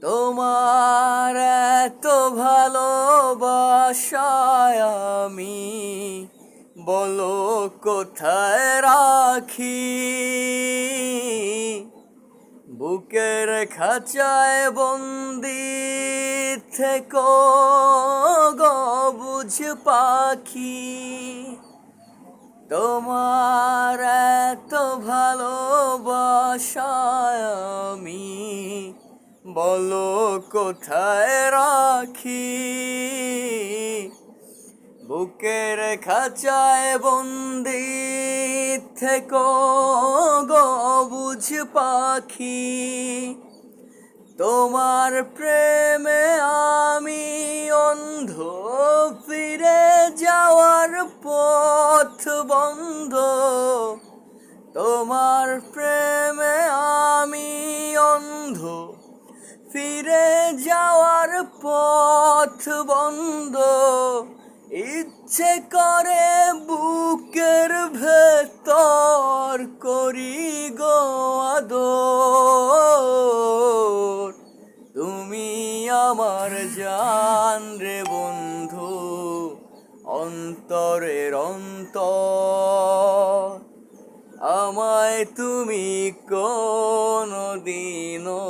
তোমার এত ভালোবাসায় আমি বলো কোথায় রাখি। বুকের খাঁচায় বন্দি থেকো গো বুঝ পাখি। তোমার এত ভালোবাসায় আমি বলো কোথায় রাখি। বুকের খাঁচায় বন্দি থেকো গো বুঝ পাখি। তোমার প্রেমে আমি অন্ধ, ফিরে যাওয়ার পথ বন্ধ। তোমার প্রেমে আমি অন্ধ, ফিরে যাওয়ার পথ বন্ধ। ইচ্ছে করে বুকের ভেতর করি গো আদর। তুমি আমার জান রে বন্ধু, অন্তরের অন্তর। আমায় তুমি কোনদিনও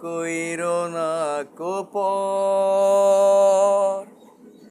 কইরো না কোপর।